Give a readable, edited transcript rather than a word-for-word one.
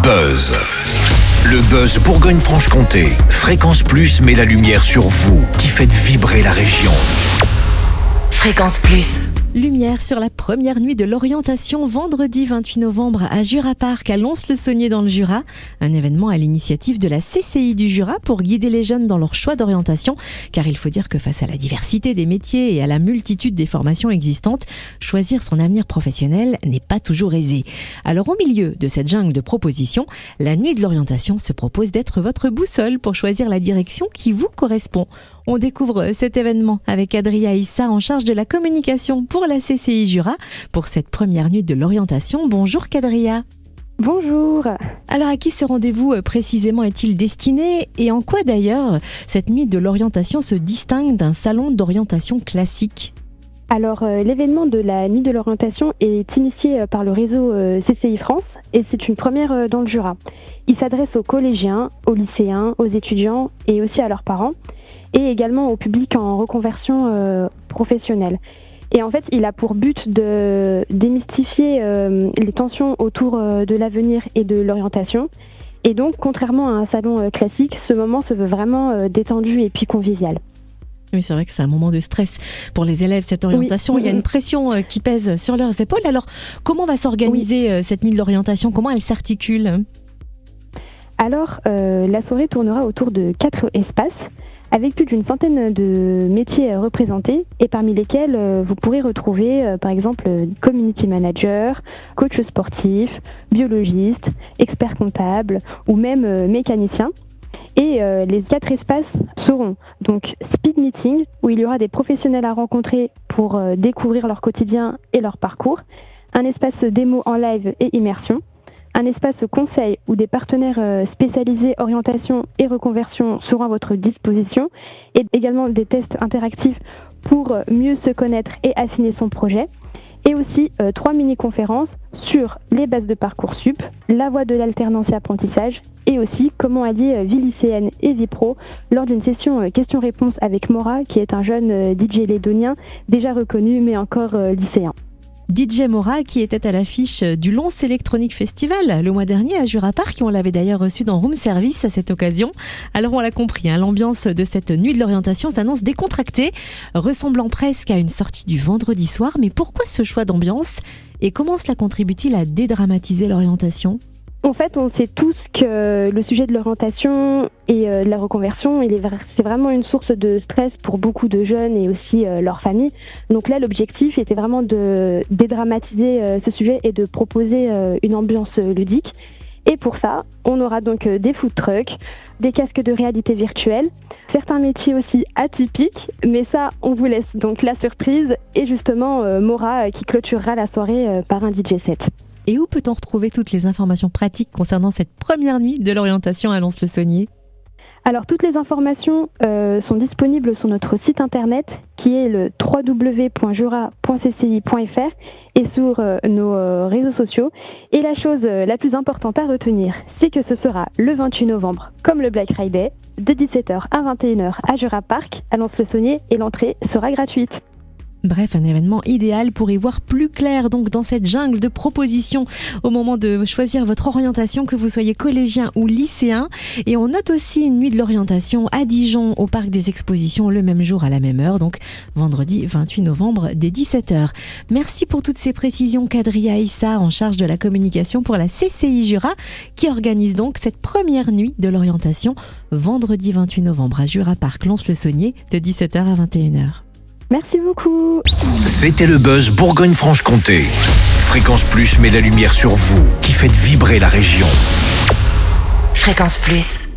Buzz. Le Buzz Bourgogne-Franche-Comté. Fréquence Plus met la lumière sur vous qui faites vibrer la région. Fréquence Plus. Lumière sur la première nuit de l'orientation vendredi 28 novembre à Jura Park à Lons-le-Saunier dans le Jura. Un événement à l'initiative de la CCI du Jura pour guider les jeunes dans leur choix d'orientation. Car il faut dire que face à la diversité des métiers et à la multitude des formations existantes, choisir son avenir professionnel n'est pas toujours aisé. Alors au milieu de cette jungle de propositions, la nuit de l'orientation se propose d'être votre boussole pour choisir la direction qui vous correspond. On découvre cet événement avec Adria Issa en charge de la communication pour la CCI Jura pour cette première nuit de l'orientation. Bonjour Kadria. Bonjour. Alors à qui ce rendez-vous précisément est-il destiné et en quoi d'ailleurs cette nuit de l'orientation se distingue d'un salon d'orientation classique ? Alors l'événement de la nuit de l'orientation est initié par le réseau CCI France et c'est une première dans le Jura. Il s'adresse aux collégiens, aux lycéens, aux étudiants et aussi à leurs parents et également au public en reconversion professionnelle. Et en fait, il a pour but de démystifier les tensions autour de l'avenir et de l'orientation. Et donc, contrairement à un salon classique, ce moment se veut vraiment détendu et puis convivial. Oui, c'est vrai que c'est un moment de stress pour les élèves, cette orientation. Oui. Il y a une pression qui pèse sur leurs épaules. Alors, comment va s'organiser cette nuit de l'orientation ? Comment elle s'articule ? Alors, la soirée tournera autour de 4 espaces, avec plus d'une centaine de métiers représentés et parmi lesquels vous pourrez retrouver par exemple community manager, coach sportif, biologiste, expert comptable ou même mécanicien. Et les 4 espaces seront donc speed meeting où il y aura des professionnels à rencontrer pour découvrir leur quotidien et leur parcours, un espace démo en live et immersion, un espace conseil où des partenaires spécialisés orientation et reconversion seront à votre disposition et également des tests interactifs pour mieux se connaître et affiner son projet. Et aussi 3 mini-conférences sur les bases de Parcoursup, la voie de l'alternance et apprentissage et aussi comment allier vie lycéenne et vie pro lors d'une session questions-réponses avec Mora qui est un jeune DJ lédonien déjà reconnu mais encore lycéen. DJ Mora qui était à l'affiche du Lons Electronic Festival le mois dernier à Jura Park. On l'avait d'ailleurs reçu dans Room Service à cette occasion. Alors on l'a compris, l'ambiance de cette nuit de l'orientation s'annonce décontractée, ressemblant presque à une sortie du vendredi soir. Mais pourquoi ce choix d'ambiance et comment cela contribue-t-il à dédramatiser l'orientation ? En fait, on sait tous que le sujet de l'orientation et de la reconversion, c'est vraiment une source de stress pour beaucoup de jeunes et aussi leurs familles. Donc là, l'objectif était vraiment de dédramatiser ce sujet et de proposer une ambiance ludique. Et pour ça, on aura donc des food trucks, des casques de réalité virtuelle, certains métiers aussi atypiques, mais ça, on vous laisse donc la surprise et justement Mora qui clôturera la soirée par un DJ set. Et où peut-on retrouver toutes les informations pratiques concernant cette première nuit de l'orientation à Lons-le-Saunier ? Alors, toutes les informations sont disponibles sur notre site internet qui est le www.jura.cci.fr et sur nos réseaux sociaux. Et la chose la plus importante à retenir, c'est que ce sera le 28 novembre, comme le Black Friday, de 17h à 21h à Jura Park, à Lons-le-Saunier, et l'entrée sera gratuite. Bref, un événement idéal pour y voir plus clair donc dans cette jungle de propositions au moment de choisir votre orientation, que vous soyez collégien ou lycéen. Et on note aussi une nuit de l'orientation à Dijon au Parc des Expositions le même jour à la même heure, donc vendredi 28 novembre dès 17h. Merci pour toutes ces précisions Kadria Issa en charge de la communication pour la CCI Jura qui organise donc cette première nuit de l'orientation vendredi 28 novembre à Jura Park Lons-le-Saunier de 17h à 21h. Merci beaucoup. C'était le Buzz Bourgogne-Franche-Comté. Fréquence Plus met la lumière sur vous qui faites vibrer la région. Fréquence Plus.